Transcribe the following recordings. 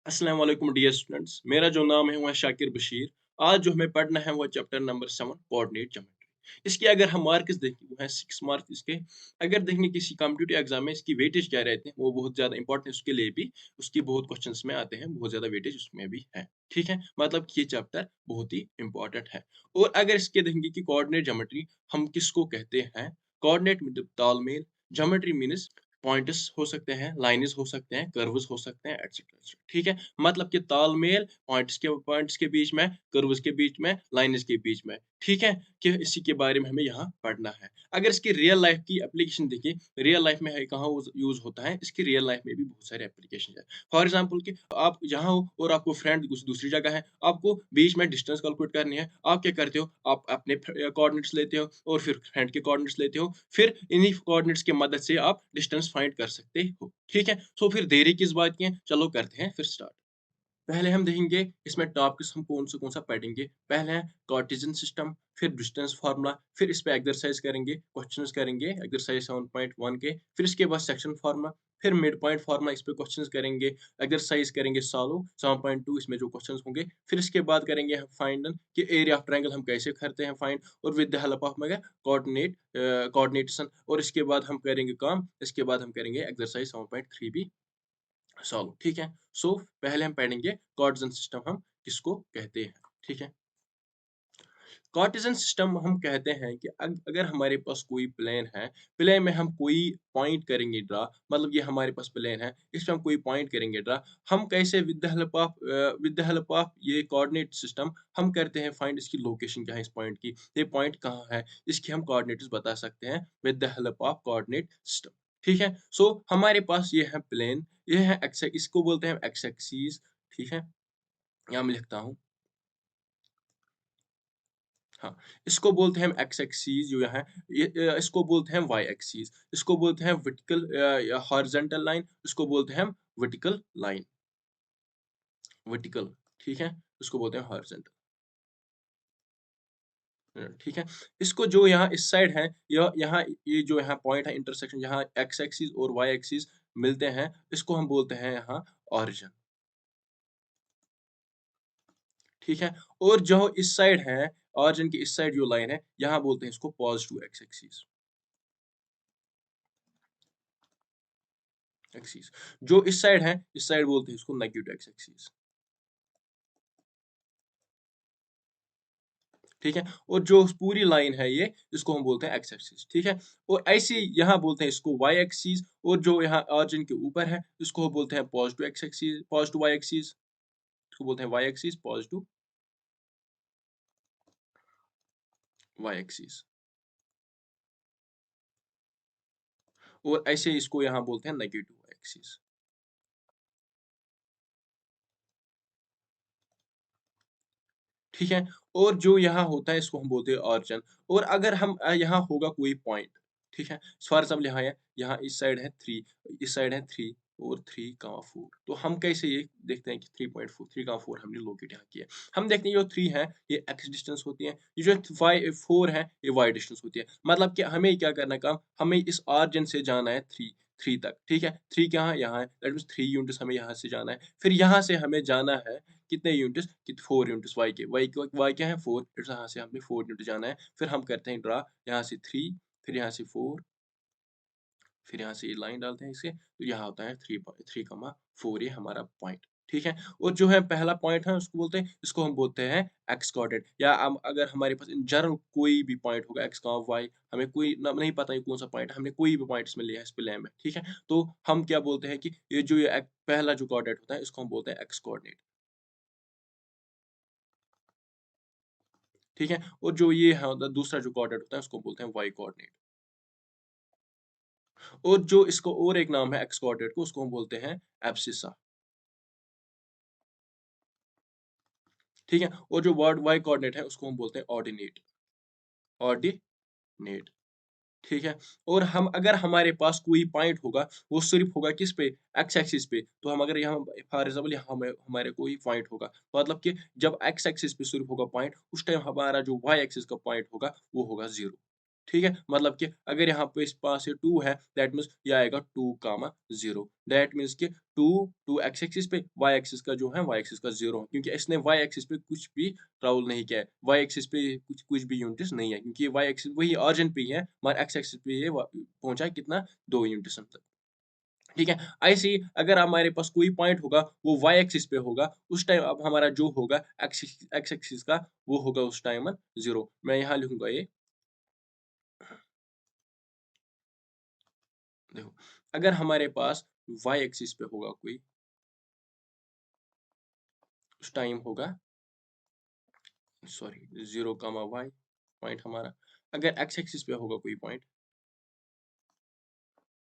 अस्सलाम वालेकुम dear students, मेरा जो नाम है वो है शाकिर बशीर। आज जो हमें पढ़ना है वो चैप्टर नंबर 7 कोऑर्डिनेट ज्योमेट्री। इसके अगर हम मार्क्स देखें वो है 6 मार्क्स इसके। अगर देखेंगे किसी कॉम्पिटिटिव एग्जाम में इसकी वेटेज क्या रहते हैं वो बहुत ज़्यादा इंपॉर्टेंट है उसके लिए भी। उसकी बहुत क्वेश्चंस में आते हैं, बहुत ज़्यादा वेटेज उसमें भी है। ठीक है, मतलब कि ये चैप्टर बहुत ही इंपॉर्टेंट है। और अगर इसके देखेंगे कि कोऑर्डिनेट ज्योमेट्री हम किसको कहते हैं। कोऑर्डिनेट मतलब तालमेल, ज्योमेट्री मीन्स पॉइंट्स हो सकते हैं, लाइन्स हो सकते हैं, कर्व्स हो सकते हैं, एटसेट्रा एटसेट्रा। ठीक है, मतलब कि तालमेल पॉइंट्स के बीच में, कर्व्स के बीच में, लाइन्स के बीच में। ठीक है, कि इसी के बारे में हमें यहाँ पढ़ना है। अगर इसकी रियल लाइफ की एप्लीकेशन देखिए, रियल लाइफ में है कहाँ यूज होता है, इसकी रियल लाइफ में भी बहुत सारे एप्लीकेशन है। फॉर एग्जाम्पल कि आप जहाँ हो और आपको फ्रेंड दूसरी जगह है, आपको बीच में डिस्टेंस कैलकुलेट करनी है। आप क्या करते हो, आप अपने कोऑर्डिनेट्स लेते हो और फिर फ्रेंड के कोऑर्डिनेट्स लेते हो, फिर इन्हीं कोऑर्डिनेट्स की मदद से आप डिस्टेंस फाइंड कर सकते हो। ठीक है, सो फिर देरी किस बात की है, चलो करते हैं फिर स्टार्ट। पहले हम देखेंगे इसमें टॉपिक्स हम कौन सा पढ़ेंगे। पहले है कार्टेशियन सिस्टम, फिर डिस्टेंस फार्मूला, फिर इस पे एक्सरसाइज करेंगे, क्वेश्चंस करेंगे एक्सरसाइज 7.1 के, फिर इसके बाद सेक्शन फार्मूला, फिर मिड पॉइंट फार्मूला, इस पे क्वेश्चंस करेंगे, एक्सरसाइज करेंगे सॉल्व 7.2 इसमें जो क्वेश्चंस होंगे, फिर इसके बाद करेंगे हम फाइंड कि एरिया ऑफ ट्रायंगल हम कैसे करते हैं फाइंड, और विद द हेल्प ऑफ मगर कोऑर्डिनेशन, और इसके बाद हम करेंगे काम, इसके बाद हम करेंगे एक्सरसाइज 7.3 भी सॉल्व। ठीक है, सो पहले हम पढ़ेंगे कार्टेशियन सिस्टम हम किसको कहते हैं। ठीक है, कार्टेशियन सिस्टम हम कहते हैं कि अगर हमारे पास कोई प्लेन है, प्लेन में हम कोई पॉइंट करेंगे ड्रा, मतलब ये हमारे पास प्लेन है, इसमें हम कोई पॉइंट करेंगे ड्रा, हम कैसे विद द हेल्प ऑफ ये कोऑर्डिनेट सिस्टम हम करते हैं फाइंड इसकी लोकेशन क्या है इस पॉइंट की, ये पॉइंट कहाँ है, इसकी हम कोऑर्डिनेट्स बता सकते हैं with the help of coordinate system. ठीक है, सो हमारे पास ये है प्लेन, ये है एक्स, इसको बोलते हैं एक्स एक्सिस। ठीक है, यहाँ मैं लिखता हूँ। हाँ, इसको बोलते हैं हम एक्स एक्सिस जो है, ये इसको बोलते हैं वाई एक्सिस, इसको बोलते हैं वर्टिकल या हॉरिजॉन्टल लाइन, इसको बोलते हैं हम वर्टिकल लाइन, वर्टिकल। ठीक है, इसको बोलते हैं हॉरिजॉन्टल। ठीक है, इसको जो यहाँ इस साइड है, यह यहाँ ये जो यहाँ पॉइंट है इंटरसेक्शन, यहाँ एक्स एक्सिस और वाई एक्सिस मिलते हैं, इसको हम बोलते हैं यहाँ ऑरिजिन। ठीक है, और जो इस साइड है, ऑरिजिन की इस साइड जो लाइन है, यहाँ बोलते हैं इसको पॉजिटिव एक्स एक्सिस, एक्सिस। जो इस साइड है, इस साइड बोलते हैं इसको नेगेटिव एक्स एक्सिस। ठीक है, और जो पूरी लाइन है ये, इसको हम बोलते हैं एक्स एक्सिस। ठीक है, और ऐसे ही यहाँ बोलते हैं इसको वाई एक्सिस, और जो यहाँ ऑरिजिन के ऊपर है, इसको हम बोलते हैं positive X axis, positive Y axis, इसको बोलते हैं Y axis, positive Y axis, और ऐसे इसको यहाँ बोलते हैं नेगेटिव वाई एक्सिस। ठीक है, और जो यहाँ होता है इसको हम बोलते हैं ऑरिजिन। और अगर हम यहाँ होगा कोई पॉइंट, ठीक है, फॉर एग्जाम्पल यहाँ इस साइड है 3, इस साइड है 3 और 3, 4, तो हम कैसे ये देखते हैं कि 3.4 3, 4 हमने लोकेट यहाँ किया। हम देखते हैं जो 3 है ये एक्स डिस्टेंस होती है, ये जो 4 है ये वाई डिस्टेंस होती है। मतलब कि हमें क्या करना है काम, हमें इस ऑरिजिन से जाना है 3 तक। ठीक है, 3 कहाँ यहाँ है, दैट मीन्स 3 यूनिट्स हमें यहाँ से जाना है, फिर यहाँ से हमें जाना है कितने यूनिट्स, 4 यूनिट्स वाई के, वाई क्या है 4, यहाँ से हमें 4 यूनिट जाना है, फिर हम करते हैं ड्रा, यहाँ से 3, फिर यहाँ से 4, फिर यहाँ से ये लाइन डालते हैं इसे, तो यहाँ होता है 3.3, 4 ये हमारा पॉइंट। ठीक है, और जो है पहला पॉइंट है उसको बोलते हैं, इसको हम बोलते हैं एक्स कोऑर्डिनेट, या अगर हमारे पास इन जनरल कोई भी पॉइंट होगा एक्स का वाई, हमें कोई नहीं पता है कौन सा पॉइंट है, हमने कोई भी पॉइंट इसमें लिया है इस प्लेन में। ठीक है, तो हम क्या बोलते हैं कि ये जो पहला जो कोऑर्डिनेट होता है इसको हम बोलते हैं एक्स कोऑर्डिनेट। ठीक है, और जो ये है दूसरा जो कोऑर्डिनेट होता है उसको बोलते हैं वाई कोऑर्डिनेट, और जो इसको और एक नाम है एक्स कोऑर्डिनेट को, उसको हम बोलते हैं एब्सिसा। ठीक है, और जो वर्ड वाई कोऑर्डिनेट है उसको हम बोलते हैं ऑर्डिनेट, ऑर्डिनेट। ठीक है, और हम अगर हमारे पास कोई पॉइंट होगा, वो सिर्फ होगा किस पे, एक्स एक्सिस पे, तो हम अगर यहाँ फॉर एग्जाम्पल यहाँ हमारे कोई पॉइंट होगा, मतलब कि जब एक्स एक्सिस पे सिर्फ होगा पॉइंट, उस टाइम हमारा जो वाई एक्सिस का पॉइंट होगा वो होगा 0। ठीक है, मतलब कि अगर यहाँ पे इस पास ये 2 है, दैट मीन्स ये आएगा 2 कामा 0, दैट मीन्स कि 2 एक्स एक्सिस पे, वाई एक्सिस का जो है वाई एक्सिस का 0 क्योंकि इसने वाई एक्सिस पे कुछ भी ट्रैवल नहीं किया है, वाई एक्सिस पे कुछ कुछ भी यूनिट्स नहीं है क्योंकि वाई एक्सिस वही ओरिजिन पे ही है, मगर एक्स एक्सिस पे ये पहुंचा है कितना 2 यूनिट्स तक। ठीक है, ऐसे ही अगर हमारे पास कोई पॉइंट होगा वो वाई एक्सिस पे होगा, उस टाइम अब हमारा जो होगा एक्स एक्सिस का वो होगा उस टाइम 0। मैं यहाँ लिखूंगा ये, देखो अगर हमारे पास वाई एक्सिस पे होगा कोई, उस टाइम होगा, सॉरी 0 कामा वाई पॉइंट हमारा, अगर एक्स एक्सिस पे होगा कोई पॉइंट,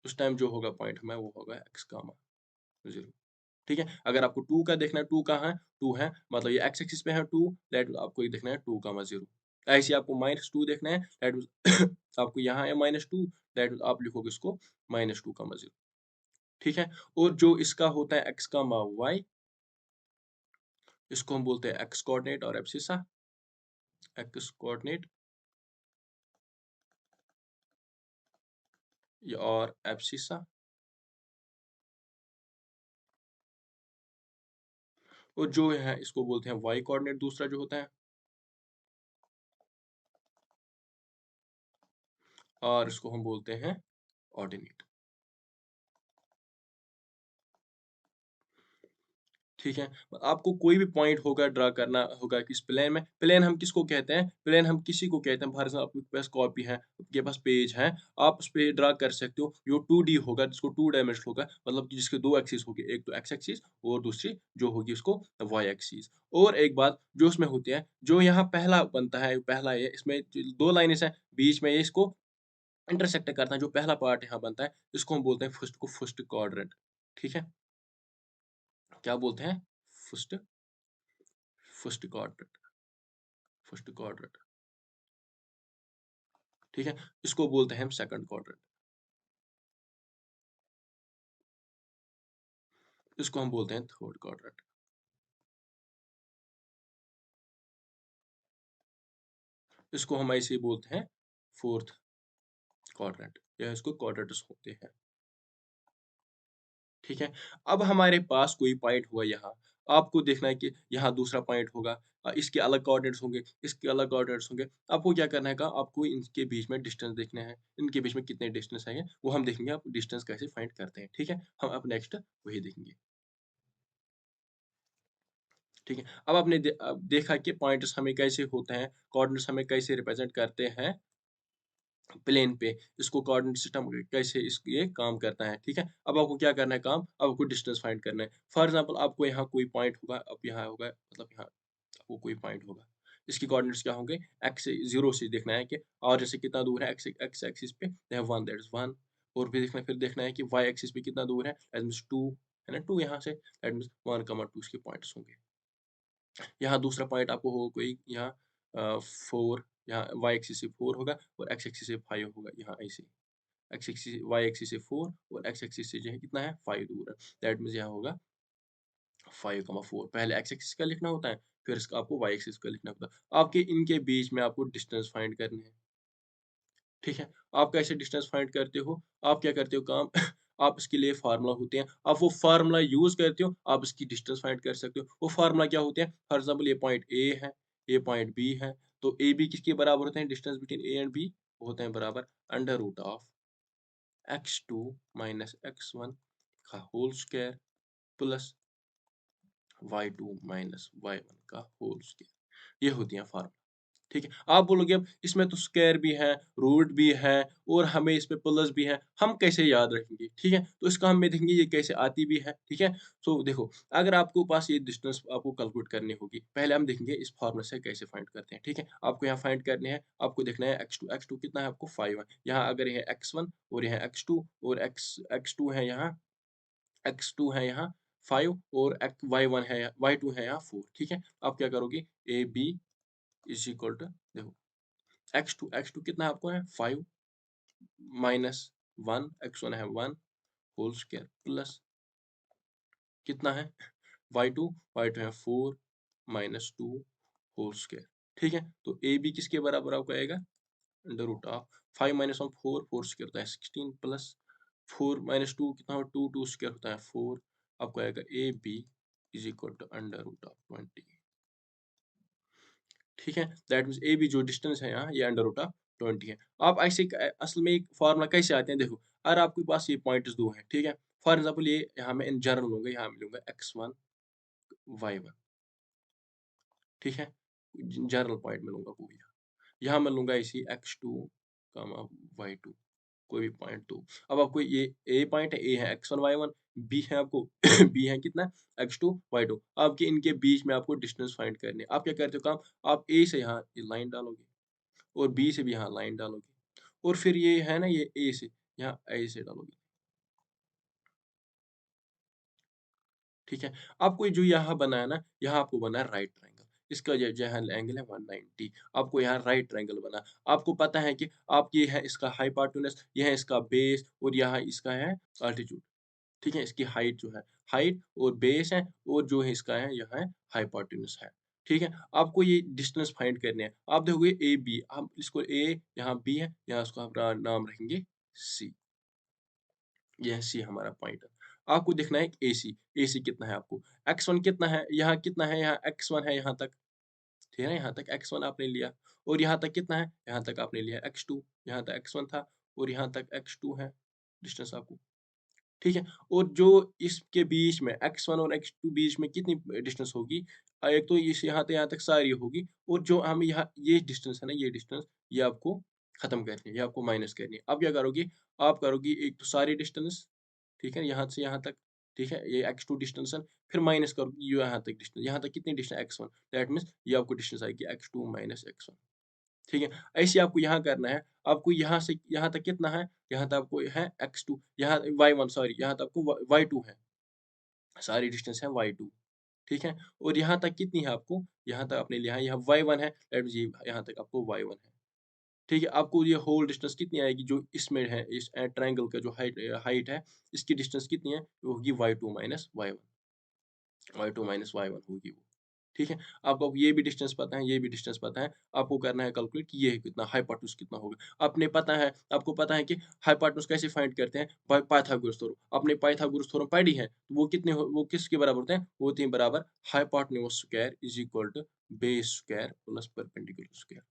उस टाइम जो होगा पॉइंट हमें वो होगा एक्स कामा 0। ठीक है, अगर आपको 2 का देखना है, 2 कहाँ है, 2 है, मतलब ये एक्स एक्सिस पे है 2, दैट आपको ये देखना है 2 कामा 0। ऐसे ही आपको -2 देखना है, दैट मीन्स आपको यहाँ है -2, दैट आप लिखोगे इसको -2 कामा 0। ठीक है, और जो इसका होता है एक्स कामा वाई, इसको हम बोलते हैं एक्स कोऑर्डिनेट और एब्सिसा, एक्स कोऑर्डिनेट और एब्सिसा, और जो है इसको बोलते हैं वाई कोऑर्डिनेट दूसरा जो होता है, और इसको हम बोलते हैं ऑर्डिनेट। ठीक है, आपको कोई भी पॉइंट होगा ड्रा करना होगा किस प्लेन में, प्लेन हम किसको कहते हैं, प्लेन हम किसी को कहते हैं, फॉर एग्जाम्पल आपके पास कॉपी है, आपके पास पेज है, आप उस पे ड्रा कर सकते हो, जो 2D होगा जिसको 2 डायमेंशन होगा, मतलब कि जिसके 2 एक्सिस होगी, एक तो एक्स एक्सिस और दूसरी जो होगी उसको वाई एक्सिस। और एक बात जो उसमें होती है, जो यहाँ पहला बनता है, पहला ये इसमें 2 लाइनें हैं, बीच में ये इसको इंटरसेक्ट करता है, जो पहला पार्ट यहाँ बनता है, इसको हम बोलते हैं फर्स्ट क्वाड्रेंट। ठीक है, क्या बोलते हैं, first first quadrant, first quadrant. ठीक है, इसको बोलते हैं हम सेकंड क्वाड्रेंट, इसको हम बोलते हैं थर्ड क्वाड्रेंट, इसको हम ऐसे ही बोलते हैं फोर्थ क्वाड्रेंट, या इसको क्वाड्रेंट्स होते हैं। ठीक है, अब हमारे पास कोई पॉइंट हुआ यहाँ, आपको देखना है कि यहाँ दूसरा पॉइंट होगा, इसके अलग कोऑर्डिनेट्स होंगे, इसके अलग कोऑर्डिनेट्स होंगे, आपको क्या करना है, आपको इनके बीच में डिस्टेंस देखना है, इनके बीच में कितने डिस्टेंस है वो हम देखेंगे, आप डिस्टेंस कैसे फाइंड करते हैं। ठीक है, हम अब नेक्स्ट वही देखेंगे। ठीक है, अब आपने अब देखा कि पॉइंट्स हमें कैसे होते हैं, कोऑर्डिनेट्स हमें कैसे रिप्रेजेंट करते हैं प्लेन पे, इसको कोऑर्डिनेट सिस्टम कैसे ये काम करता है। ठीक है, अब आपको क्या करना है काम, अब आपको डिस्टेंस फाइंड करना है। फॉर एग्जांपल आपको यहाँ कोई पॉइंट होगा, अब यहाँ होगा, मतलब यहाँ आपको कोई पॉइंट होगा, इसके कोऑर्डिनेट्स क्या होंगे, एक्स से 0 से देखना है कि और जैसे कितना दूर है, एक्स एक्सिस पे 1, दैट इज 1, और फिर देखना है कि वाई एक्सिस पे कितना दूर है, दैट मींस 2, है ना, 2 यहाँ से, दैट मींस 1, 2 इसके पॉइंट्स होंगे। यहाँ दूसरा पॉइंट आपको होगा कोई यहाँ 4, यहाँ वाई एक्सिस से 4 होगा और एक्स एक्सिस से 5 होगा, यहाँ ऐसे एक्स एक्सिस वाई एक्सिस से 4 और एक्स एक्सिस से जो है कितना है 5 दूर है, दैट मीन्स यहाँ होगा 5,4। पहले एक्स एक्सिस का लिखना होता है, फिर इसका आपको वाई एक्सिस का लिखना होता है, आपके इनके बीच में आपको डिस्टेंस फाइंड करनी है। ठीक है, आप कैसे डिस्टेंस फाइंड करते हो, आप क्या करते हो काम आप इसके लिए फार्मूला होते हैं, आप वो फार्मूला यूज करते हो, आप इसकी डिस्टेंस फाइंड कर सकते हो। वो फार्मूला क्या होते हैं, फॉर एग्जांपल ये पॉइंट ए है, ये पॉइंट बी है, तो ए बी किसके बराबर होते हैं, distance between A and B होते हैं बराबर under root of x2 minus x1 का whole square plus y2 minus y1 का होल स्क्वायर, ये होती है फार्मूला। ठीक है, आप बोलोगे अब इसमें तो स्क्वायर भी है, रूट भी है और हमें इसमें प्लस भी है, हम कैसे याद रखेंगे। ठीक है, तो इसका हम देखेंगे ये कैसे आती भी है। ठीक है, तो देखो अगर आपको पास ये डिस्टेंस आपको कैलकुलेट करनी होगी, पहले हम देखेंगे इस फॉर्मूला से कैसे फाइंड करते हैं। ठीक है, आपको यहाँ फाइंड करने हैं, आपको देखना है x2 कितना है, आपको 5 है, यहाँ अगर ये x1 और यहाँ x2 और x2 है यहाँ, x2 है यहाँ 5 और y1 है y2 है यहाँ 4। ठीक है, आप क्या करोगे, A B is equal to, देखो x2 कितना है आपको है 5 माइनस 1, x1 है 1 होल स्क्वायर प्लस कितना है y2 है 4 माइनस 2 होल स्क्वायर। ठीक है, तो ए बी किसके बराबर आपको आएगा, under root of 5 minus 1 4, 4 square होता है 16 प्लस 4 माइनस 2 कितना हो 2, 2 स्क्वायर होता है 4। आपको आएगा A B is equal to under root of 20। ठीक है, दैट मीन्स ए बी जो डिस्टेंस है यहाँ ये अंडर रूट ऑफ 20 है। आप ऐसे असल में एक फार्मूला कैसे आते हैं देखो, अगर आपके पास ये पॉइंट्स दो हैं, ठीक है, फॉर एग्जाम्पल ये यहाँ मैं इन जनरल लूंगा, यहाँ मैं लूंगा x1 y1, ठीक है, जनरल पॉइंट में लूंगा कोई, यहाँ मैं लूंगा इसी x2 कामा y2, कोई भी पॉइंट दो। अब आपको ये ए पॉइंट है, ए है x1 y1, बी है आपको बी है कितना x2 y2, आपके इनके बीच में आपको डिस्टेंस फाइंड करनी है। आप क्या करते हो काम, आप ए से यहाँ ये लाइन डालोगे और बी से भी यहाँ लाइन डालोगे और फिर ये है ना ये ए से यहाँ ए से डालोगे, ठीक है। आपको जो यहाँ बना है ना, यहाँ आपको बना है राइट ट्रायंगल, इसका जो है एंगल है 190, आपको यहाँ राइट ट्रायंगल बना। आपको पता है कि आप ये है इसका हाइपोटेन्यूज, ये है इसका बेस और यहाँ इसका है अल्टीट्यूड, ठीक है, इसकी हाइट जो है, हाइट और बेस है और जो है इसका है यह है हाइपोटेन्यूज है, ठीक है। आपको ये डिस्टेंस फाइंड करने हैं। आप देखोगे ए बी, हम इसको ए यहाँ बी है, यहाँ इसको हम नाम रखेंगे सी, यह सी हमारा पॉइंट है। आपको देखना है ए सी, ए सी कितना है आपको, x1 कितना है, यहाँ कितना है, यहाँ x1 है यहाँ तक, ठीक है ना, यहाँ तक x1 आपने लिया और यहाँ तक कितना है, यहाँ तक आपने लिया x2, यहाँ तक x1 था और यहाँ तक x2 है डिस्टेंस आपको, ठीक है। और जो इसके बीच में x1 और x2 बीच में कितनी डिस्टेंस होगी, एक तो इस यहाँ से यहाँ तक सारी होगी और जो हम यहाँ ये डिस्टेंस है ना, ये डिस्टेंस ये आपको खत्म करनी है, ये आपको माइनस करनी है। अब क्या करोगे, आप करोगी एक तो सारी डिस्टेंस, ठीक है, यहाँ से यहाँ तक, ठीक है, ये x2 डिस्टेंस है, फिर माइनस करोगी ये यहाँ तक डिस्टेंस, यहाँ तक कितनी डिस्टेंस x1, दैट मीन्स ये आपको डिस्टेंस आएगी x2 माइनस x1, ठीक है। ऐसे आपको यहाँ करना है, आपको यहाँ से यहाँ तक कितना है, यहाँ तक आपको है x2, यहाँ y1 सॉरी, यहाँ तक आपको y2 है, सारी डिस्टेंस है y2, ठीक है। और यहाँ तक कितनी है आपको, यहाँ तक आपने लिया है, यहाँ y1 है, दैट मीन्स ये यहाँ तक आपको y1 है, ठीक है। आपको ये होल डिस्टेंस कितनी आएगी जो इसमें है, इस ट्रायंगल का जो हाइट हाइट है, इसकी डिस्टेंस कितनी है, वो होगी y2 minus y1, y2 minus y1 होगी वो, ठीक है। आपको अब ये भी डिस्टेंस पता है, ये भी डिस्टेंस पता है, आपको करना है कैलकुलेट कि ये कितना हाइपोटेन्यूज कितना होगा। आपने पता है, आपको पता है कि हाइपोटेन्यूज कैसे फाइंड करते हैं, पाइथागोरस थ्योरम, आपने पाइथागोरस थ्योरम पढ़ी है, तो वो कितने वो किसके बराबर होते हैं, वो होते हैं बराबर hypotenuse square is equal to base square plus perpendicular square,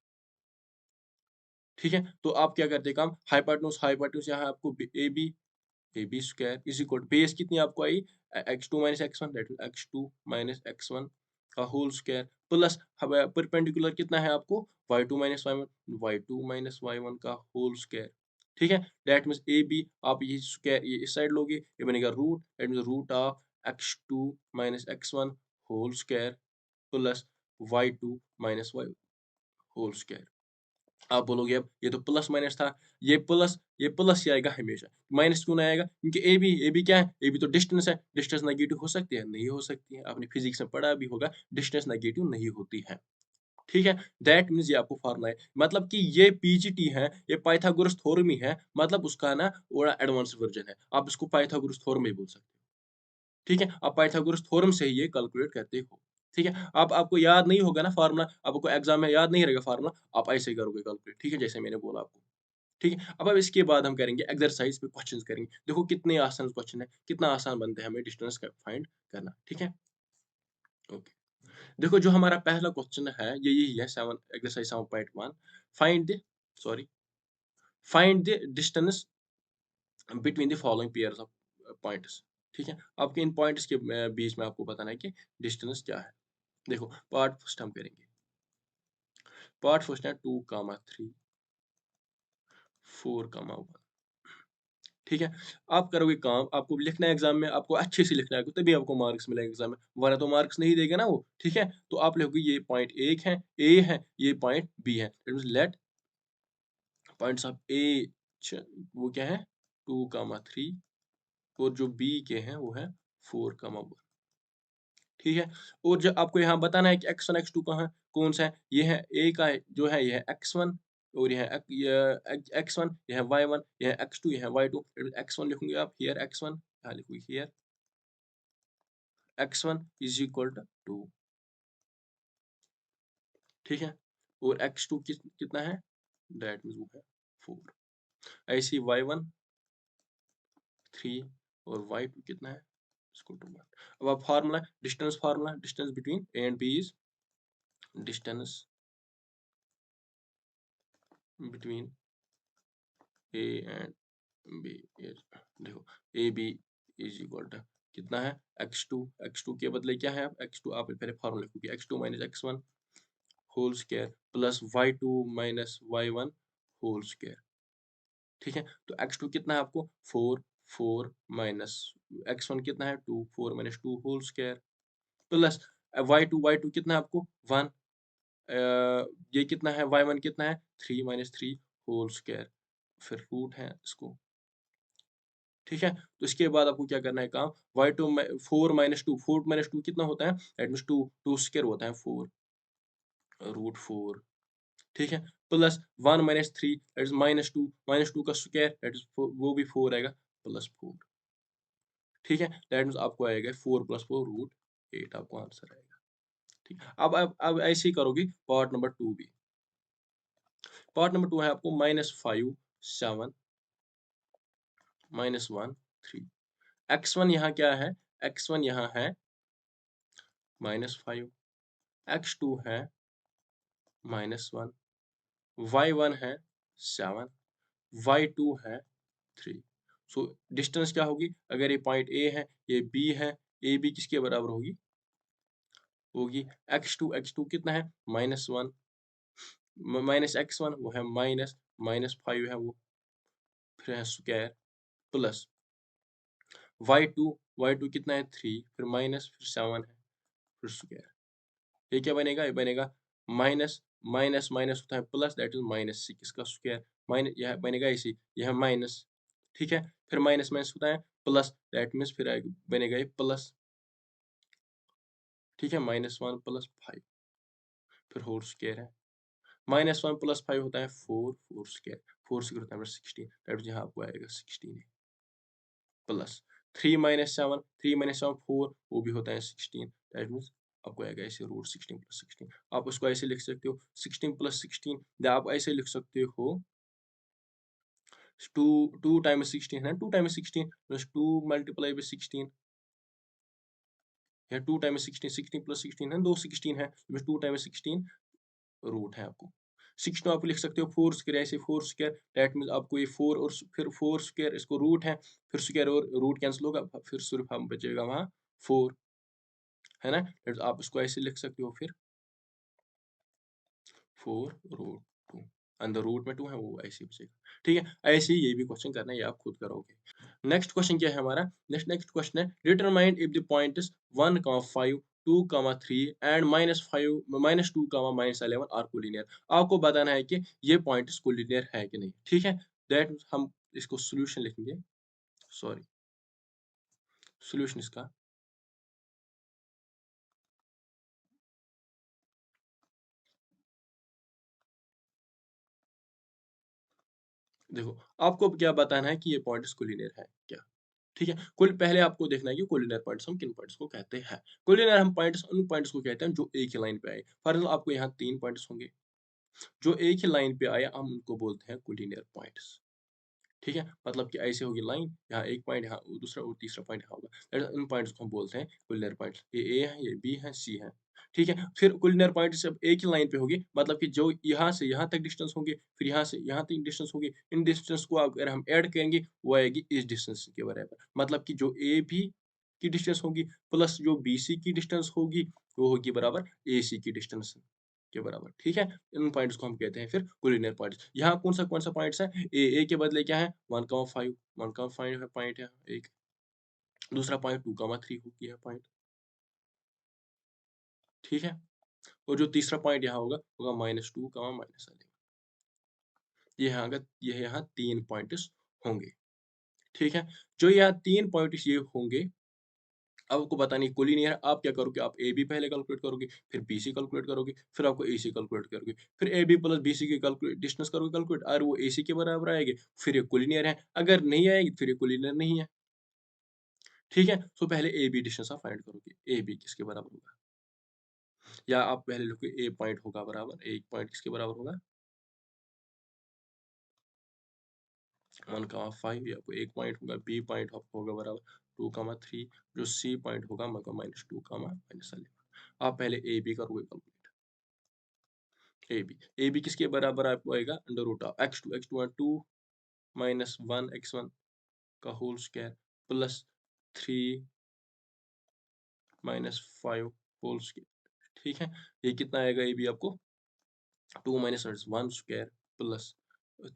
ठीक है। तो आप क्या करते हैं काम, हाइपोटेन्यूज हाइपोटेन्यूज यहाँ आपको A B, A B square is equal base कितनी आपको आई, x2 minus x1, that is x2 minus x1 का होल स्क्वायर प्लस परपेंडिकुलर कितना है आपको y2 minus y1, y2 minus y1 का होल स्क्वायर, ठीक है। दैट मीन्स ए बी, आप ये स्क्वायर ये इस साइड लोगे, ये बनेगा root, that means root of x2 minus x1 whole square plus y2 minus y whole square. आप बोलोगे अब ये तो प्लस माइनस था, ये प्लस ही आएगा हमेशा, माइनस क्यों नहीं आएगा, क्योंकि ए बी क्या है, ए बी तो डिस्टेंस है, डिस्टेंस नेगेटिव हो सकती है, नहीं हो सकती है, आपने फिजिक्स में पढ़ा भी होगा, डिस्टेंस नेगेटिव नहीं होती है, ठीक है। दैट मीन्स ये आपको फार्मूला है, मतलब कि ये पीजीटी है, ये पाइथागोरस थ्योरम ही है, मतलब उसका ना थोड़ा एडवांस वर्जन है, आप इसको पाइथागोरस थ्योरम ही बोल सकते हो, ठीक है। आप पाइथागोरस थ्योरम से ही ये कैलकुलेट करते हो, ठीक है। आप आपको याद नहीं होगा ना फार्मूला, आपको एग्जाम में याद नहीं रहेगा फार्मूला, आप ऐसे ही करोगे कैलकुलेट, ठीक है, जैसे मैंने बोला आपको, ठीक है। अब इसके बाद हम करेंगे एक्सरसाइज पे क्वेश्चंस करेंगे, देखो कितने आसान क्वेश्चन है, कितना आसान बनता है हमें डिस्टेंस का फाइंड करना, ठीक है। ओके, देखो जो हमारा पहला क्वेश्चन है ये यही है, 7 exercise 7.1, find the sorry find the distance between the following pairs of points, ठीक है। आपके इन पॉइंट्स के बीच में आपको बताना है कि डिस्टेंस क्या है। देखो पार्ट फर्स्ट हम करेंगे, पार्ट फर्स्ट है 2 कामा 3 4 कामा 1, ठीक है। आप करोगे काम, आपको लिखना है एग्जाम में, आपको अच्छे से लिखना है तभी आपको मार्क्स मिलेंगे एग्जाम में, वरना तो मार्क्स नहीं देगा ना वो, ठीक है। तो आप लिखोगे ये पॉइंट एक है, ए है, ये पॉइंट बी है, that means let points of A वो क्या है 2 कामा 3 और जो बी के हैं वो है 4 कामा 1, ठीक है। और जो आपको यहाँ बताना है कि x1 x2 कहाँ है, कौन सा है, ये है ए का जो है ये है x1 और ये x1, ये है y1, ये है x2, ये है y2, x1 लिखोगे आप हियर x1, यहाँ लिखोगे here x1 is equal to 2, ठीक है। और x2 कितना है, दैट मीन्स वो है 4। ऐसे ही y1 3 और y2 कितना है, इसको 2 1। अब आप formula distance between A and B is distance between A and B is, देखो A B is equal to कितना है x2 के बदले क्या है, x2 आप पहले फार्मूला लिखोगे x2 minus x1 whole square plus y2 minus y1 whole square. ठीक है, तो x2 कितना है आपको 4, 4 माइनस x1 कितना है 2, 4 minus 2 whole square plus y2 कितना है आपको 1, ये कितना है y1 कितना है 3 माइनस 3 होल स्क्वायर, फिर रूट है इसको। ठीक है, तो इसके बाद आपको क्या करना है काम, y2 में 4 माइनस 2 कितना होता है, दैट मीन्स 2 स्क्वायर होता है 4 रूट 4। ठीक है, plus 1 minus 3 that is minus 2 का स्क्वायर दैट इज वो भी 4 आएगा प्लस 4। ठीक है, दैट मीन्स आपको आएगा 4 प्लस 4 रूट 8 आपको आंसर आएगा। ठीक है, अब ऐसे ही करोगे पार्ट नंबर 2 भी। पार्ट नंबर 2 है आपको -5 7 -1 3। x1 यहाँ क्या है, x1 यहाँ है -5, x2 है -1, y1 है 7, y2 है 3। सो डिस्टेंस क्या होगी, अगर ये पॉइंट ए है ये बी है, ए बी किसके बराबर होगी x2 कितना है -1 माइनस x1 वो है -5 है वो, फिर है स्क्वायर प्लस y2 कितना है 3, फिर माइनस फिर 7 है फिर स्क्वायर। ये क्या बनेगा, ये बनेगा माइनस माइनस माइनस होता है प्लस दैट इज -6 का स्क्वायर, माइनस यह बनेगा इसी यह माइनस। ठीक है, फिर माइनस माइनस होता है प्लस दैट मीन्स फिर बनेगा ये प्लस। ठीक है, -1 प्लस 5 फिर होल स्क्वायर है, -1 प्लस 5 होता है 4 4 स्क्वायर, 4 स्क्वायर होता है 16 दैट मीन्स यहाँ आपको आएगा 16 प्लस 3 - 7 4 वो भी होता है 16 दैट मीन्स आपको आएगा ऐसे रूट 16 प्लस 16। आप उसको ऐसे लिख सकते हो 16 प्लस 16, या आप ऐसे लिख सकते हो 2 2 टाइम्स 16 है, 2 टाइम्स 16 प्लस 2 मल्टीप्लाई बाय 16, या 2 टाइम्स 16 16 प्लस 16 है, 2 16 है, 2 टाइम्स 16 रूट है आपको 16 आप लिख सकते हो 4 स्क्वायर, ऐसे 4 स्क्वायर दैट मीन्स आपको ये 4 और फिर 4 स्क्वायर इसको रूट है, फिर स्क्वायर और रूट कैंसिल होगा, फिर सिर्फ हम बचेगा वहाँ 4 है ना, आप इसको ऐसे लिख सकते हो फिर 4 रूट 2 अंदर रूट में 2 है वो ऐसे ही बचेगा। ठीक है, ऐसे ही ये भी क्वेश्चन करना है, ये आप खुद करोगे। नेक्स्ट क्वेश्चन क्या है हमारा, नेक्स्ट क्वेश्चन है determine if the points 1, 5, 2, 3 and -5 -2, -11 are collinear. आपको बताना है कि ये पॉइंट्स कोलिनियर है कि नहीं। ठीक है, दैट हम इसको सॉल्यूशन लिखेंगे, सॉरी सॉल्यूशन इसका, देखो आपको अब क्या बताना है कि ये पॉइंट्स कोलिनियर है क्या। ठीक है, कुल पहले आपको देखना है कि कोलिनियर पॉइंट्स हम किन पॉइंट्स को कहते हैं। कोलिनियर हम पॉइंट्स उन पॉइंट्स को कहते हैं जो एक ही लाइन पे आए। फॉर एग्जाम्पल आपको यहाँ 3 पॉइंट्स होंगे जो एक ही लाइन पे आए, हम उनको बोलते हैं कोलिनियर पॉइंट्स। ठीक है, मतलब कि ऐसे होगी लाइन, यहाँ एक पॉइंट, यहाँ दूसरा और तीसरा पॉइंट यहाँ होगा, उन पॉइंट्स को हम बोलते हैं कोलिनियर पॉइंट्स। ये ए है, ये बी है, सी है। ठीक है, फिर कोलिनियर पॉइंट सब एक ही लाइन पे होगी, मतलब कि जो यहाँ से यहाँ तक डिस्टेंस होंगे, फिर यहाँ से यहाँ तक डिस्टेंस होगी, इन डिस्टेंस को अगर हम ऐड करेंगे वो आएगी इस डिस्टेंस के बराबर, मतलब कि जो ए बी की डिस्टेंस होगी प्लस जो बी सी की डिस्टेंस होगी वो होगी बराबर ए सी की डिस्टेंस के बराबर। ठीक है, इन पॉइंट्स को हम कहते हैं फिर कोलिनियर पॉइंट्स। यहाँ कौन सा पॉइंट्स है, ए के बदले क्या है 1,5 है पॉइंट है एक, दूसरा पॉइंट 2,3 हो गया पॉइंट। ठीक है, और जो तीसरा पॉइंट यहाँ होगा -2, -11। ये यहाँ 3 पॉइंट्स होंगे। ठीक है, जो यहाँ 3 पॉइंट्स ये होंगे, अब आपको पता नहीं कोलिनियर, आप क्या करोगे, आप ए बी पहले कैलकुलेट करोगे, फिर बी सी कैलकुलेट करोगे, फिर आपको ए सी कैलकुलेट करोगे, फिर A B plus B C की कैलकुलेट डिस्टेंस करोगे कैलकुलेट, और वो ए सी के बराबर आएगी, फिर ये कोलिनियर है, अगर नहीं आएगी फिर ये कोलिनियर नहीं है। ठीक है, तो पहले ए बी डिस्टेंस आप फाइंड करोगे, ए बी किसके बराबर होगा, या आप पहले लोगे ए पॉइंट होगा बराबर, एक पॉइंट किसके बराबर होगा 1,5 ये आपको 1 पॉइंट होगा, बी पॉइंट आपको होगा बराबर 2,3, जो सी पॉइंट होगा मतलब -2, -11। आप पहले ए बी करोगे कैलकुलेट। ए बी किसके बराबर आपको आएगा, under root of x2 2 minus 1 x1 का whole square plus 3 minus 5 whole square. ठीक है, ये कितना आएगा, ये भी आपको 2 minus 1 square plus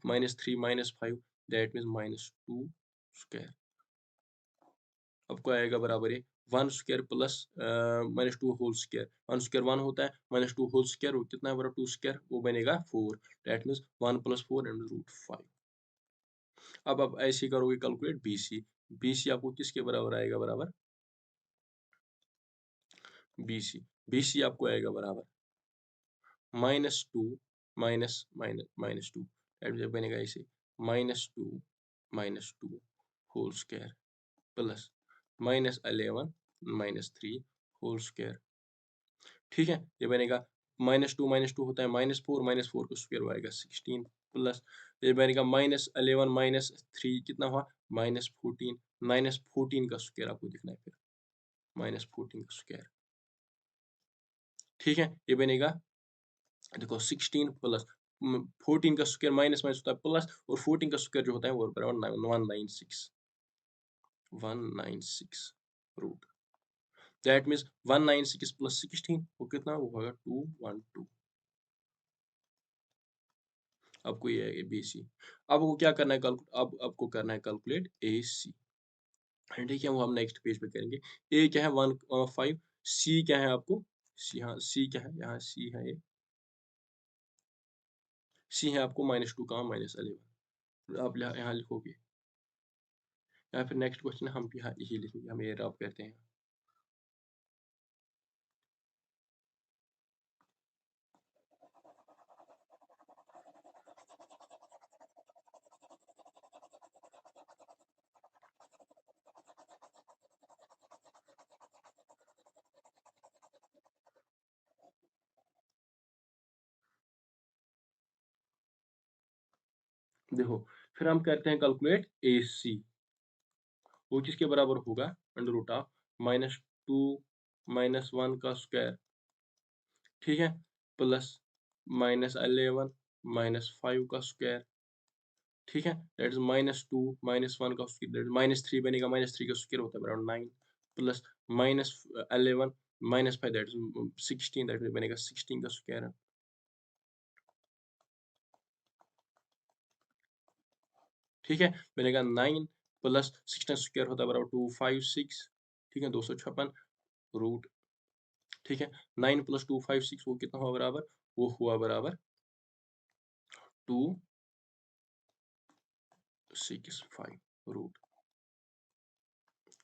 -3 -5 that means -2 square. आपको आएगा बराबर ये 1 square plus -2 whole square. 1 square 1 होता है, -2 होल स्क्वायर वो कितना है बराबर 2 स्क्वायर, वो बनेगा 4 दैट मीन्स 1 + 4 √ 5। अब आप ऐसे करोगे कैलकुलेट BC। BC आपको किसके बराबर आएगा, बराबर BC आपको आएगा बराबर -2 -2 दैट मीन्स बनेगा ऐसे -2 whole square plus -11 -3 whole square. ठीक है, ये बनेगा -2 होता है -4 का स्क्वायर आएगा 16 प्लस ये बनेगा -11 -3 कितना हुआ -14 -14 का स्क्वायर आपको दिखना है फिर -14 का स्क्वायर। ठीक है, ये बनेगा देखो 16 प्लस 14 का स्क्वायर माइनस माइनस होता है प्लस और 14 का स्क्वायर जो होता है वो बराबर 196 रूट दैट मीन्स 196 प्लस 16 वो कितना वो होगा 212। आपको ये है BC। अब आपको क्या करना है, अब आपको करना है कैलकुलेट AC। ठीक है, वो हम नेक्स्ट पेज पे करेंगे। ए क्या है 1,5, सी क्या है आपको, सी हाँ सी क्या है, यहाँ सी है ये, सी है आपको -2 -11। आप यहाँ लिखोगे या फिर नेक्स्ट क्वेश्चन हम यहाँ यही लिखेंगे, हम ये रब करते हैं। देखो फिर हम करते हैं कैलकुलेट AC। वो किसके बराबर होगा, अंडर रूट ऑफ -2 -1 का स्क्वायर। ठीक है, प्लस -11 -5 का स्क्वायर। ठीक है, दैट इज -2 -1 का स्क्वायर दैट -3 बनेगा, -3 का स्क्वायर होता है around 9 plus -11 -5 that is 16 that बनेगा 16 का स्क्वायर। ठीक है, बनेगा 9 प्लस 16 स्क्वायर होता है बराबर 256। ठीक है, 256 रूट। ठीक है, 9 प्लस 256 वो कितना हुआ बराबर, वो हुआ बराबर 265 रूट।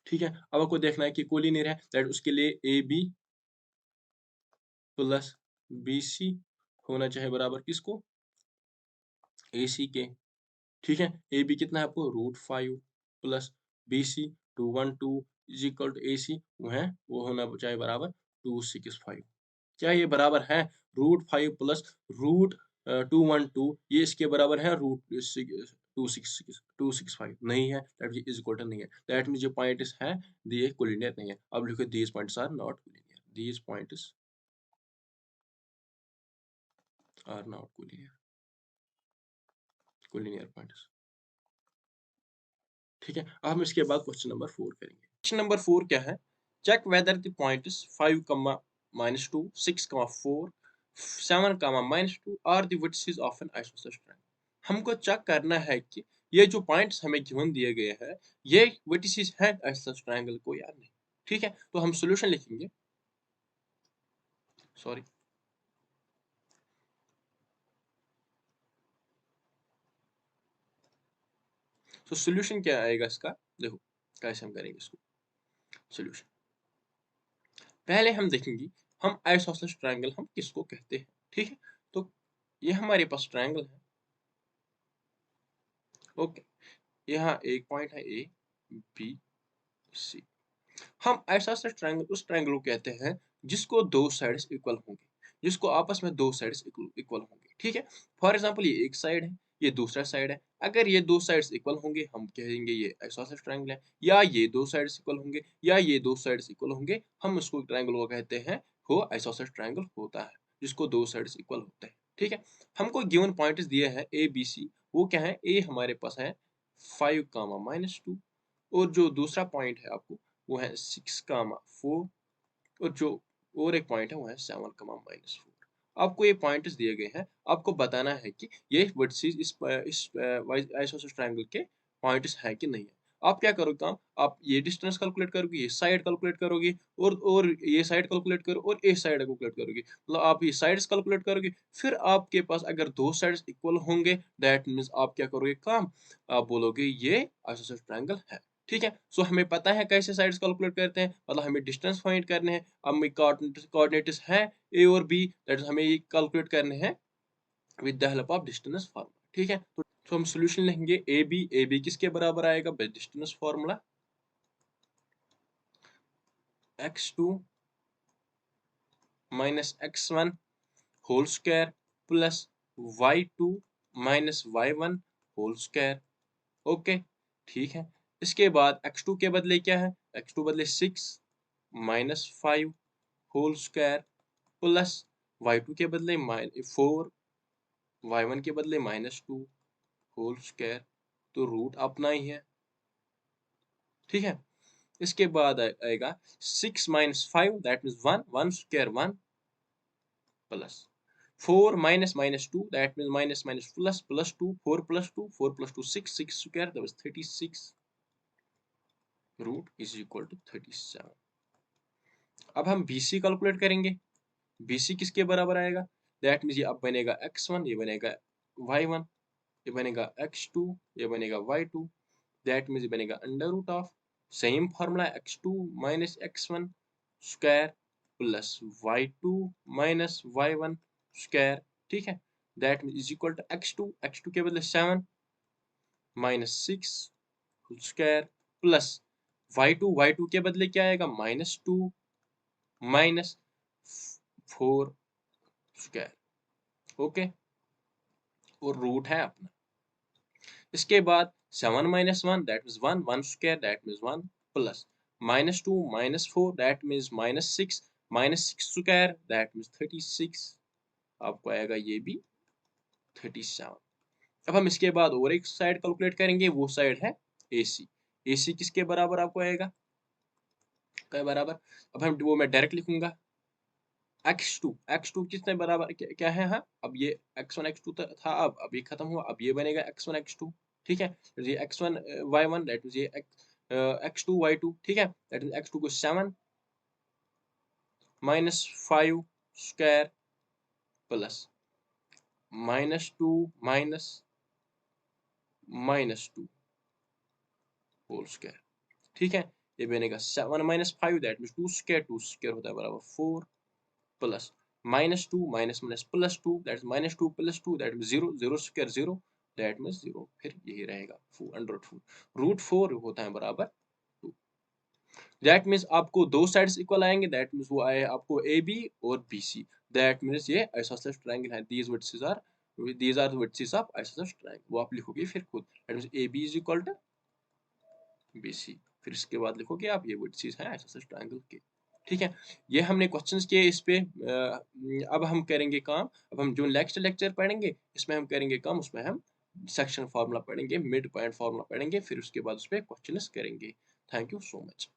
ठीक है, अब आपको देखना है कि कोलिनियर है दैट उसके लिए AB प्लस BC होना चाहिए बराबर किसको, AC के। ठीक है, AB कितना है आपको √5 plus BC 212 is equal to AC वो होना चाहिए बराबर 265। क्या ये बराबर है √5 प्लस रूट 212, ये इसके बराबर है √265 नहीं है, दैट इज इक्वल टू नहीं है, दैट मीन्स जो पॉइंट्स है ये कोलिनियर नहीं है। अब लिखो these points are not collinear, these points are not collinear points. ठीक है, अब हम इसके बाद क्वेश्चन नंबर 4 करेंगे। क्वेश्चन नंबर 4 क्या है, check whether the points 5, -2 6, 4 7, -2 are the vertices of an isosceles triangle. हमको चेक करना है कि ये जो पॉइंट्स हमें गिवन दिए गए हैं ये वर्टिसेस हैं आइसोसेलेस ट्रायंगल को या नहीं। ठीक है, तो हम सॉल्यूशन लिखेंगे, सॉरी तो सॉल्यूशन क्या आएगा इसका, देखो कैसे हम करेंगे इसको सॉल्यूशन। पहले हम देखेंगे हम आइसोसेलेस ट्रायंगल हम किसको कहते हैं। ठीक है, तो ये हमारे पास ट्रायंगल है। ओके, यहाँ एक पॉइंट है ए बी सी। हम आइसोसेलेस ट्रायंगल उस ट्रायंगल को कहते हैं जिसको दो साइड्स इक्वल होंगे, जिसको आपस में दो साइड्स इक्वल होंगे। ठीक है, फॉर एग्जांपल ये एक साइड है, ये दूसरा साइड है। अगर ये दो साइड्स इक्वल होंगे हम कहेंगे ये आइसोसेलेस ट्रायंगल है, या ये दो साइड्स इक्वल होंगे या ये दो साइड्स इक्वल होंगे, हम उसको ट्रायंगल को कहते हैं वो आइसोसेलेस ट्रायंगल होता है, जिसको दो साइड्स इक्वल होते हैं। ठीक है, हमको गिवन पॉइंट्स दिए हैं ए बी सी, वो क्या है, ए हमारे पास है 5, -2 और जो दूसरा पॉइंट है आपको वो है 6, 4 और जो और एक पॉइंट है वो है 7, -4। आपको ये पॉइंट्स दिए गए हैं, आपको बताना है कि ये वर्टिसेस इस आइसोसेलेस ट्रायंगल के पॉइंट्स हैं कि नहीं है। आप क्या करोगे काम, आप ये डिस्टेंस कैलकुलेट करोगे, ये साइड कैलकुलेट करोगे और ये साइड कैलकुलेट करो और ये साइड कैलकुलेट करोगे, मतलब आप ये साइड्स कैलकुलेट करोगे। फिर आपके पास अगर दो साइड्स इक्वल होंगे, दैट मीन्स आप क्या करोगे काम, आप बोलोगे ये आइसोसेलेस ट्रायंगल है। ठीक है, सो हमें पता है कैसे साइड्स कैलकुलेट करते हैं, मतलब हमें डिस्टेंस फाइंड करने हैं। अब हमें कोऑर्डिनेट्स हैं ए और बी, दैट इज हमें ये कैलकुलेट करने हैं with the help of distance formula. ठीक है, तो हम सॉल्यूशन लिखेंगे ए बी किसके बराबर आएगा, by distance formula x2 x1 whole square plus y2 y1 whole square. Okay, ठीक है। इसके बाद x2 के बदले क्या है, x2 बदले 6 -5 होल स्क्वायर प्लस y2 के बदले 4, y1 के बदले -2 होल स्क्वायर, तो रूट अपना ही है। ठीक है, इसके बाद आएगा 6 - 5 that means 1, 1 square 1 plus 4 -2 that means minus plus plus 2 4 + 2 4 + 2 6 6 square that was 36 root is equal to 37। अब हम BC कैलकुलेट करेंगे। BC किसके बराबर आएगा, दैट मीन्स ये अब बनेगा x1, ये बनेगा y1, ये बनेगा x2, ये बनेगा y2, दैट मीन्स ये बनेगा under root of same formula x2 x1 square plus y2 y1 square. ठीक है, that means is equal to x2 के बदले 7 -6 स्क्वायर प्लस y2 के बदले क्या आएगा, -2 -4 स्क्वायर। ओके, और रूट है अपना। इसके बाद 7 - 1 that means 1, 1 square that means 1 plus -2 -4 that means -6 -6 square that means 36। आपको आएगा ये भी 37। अब हम इसके बाद और एक साइड कैलकुलेट करेंगे, वो साइड है AC। AC किसके बराबर आपको आएगा, क्या बराबर, अब हम वो मैं डायरेक्ट लिखूंगा x2 किसने बराबर क्या है, हाँ अब ये x1 x2 था, अब ये खत्म हुआ, अब ये बनेगा x1 x2। ठीक है, तो ये x1 y1 दैट मींस ये x2 y2। ठीक है, दैट मींस x2 को 7 -5 स्क्वायर प्लस -2 -2 होल स्क्वायर। ठीक है, ये बनेगा 7 -5 दैट मींस 2 स्क्वायर, 2 स्क्वायर होता है बराबर 4 plus -2 +2 that means -2 + 2 that means 0, 0 square 0 that means 0, फिर यही रहेगा 4 अंडर रूट 4 होता है बराबर 2। दैट मींस आपको दो साइड्स इक्वल आएंगे, दैट मींस वो आए आपको AB और BC, दैट मींस ये आइसोसेलेस ट्रायंगल है। These are the vertices of isosceles triangle, वो आप लिखोगे फिर खुद, that means AB is equal to BC, फिर इसके बाद लिखोगे आप ये वर्टिसेस हैं आइसोसेलेस ट्रायंगल के। ठीक है, ये हमने क्वेश्चंस किए इस पे। अब हम करेंगे काम, अब हम जो नेक्स्ट लेक्चर पढ़ेंगे इसमें हम करेंगे काम, उसमें हम सेक्शन फार्मूला पढ़ेंगे, मिड पॉइंट फार्मूला पढ़ेंगे, फिर उसके बाद उस पे क्वेश्चंस करेंगे। Thank you so much.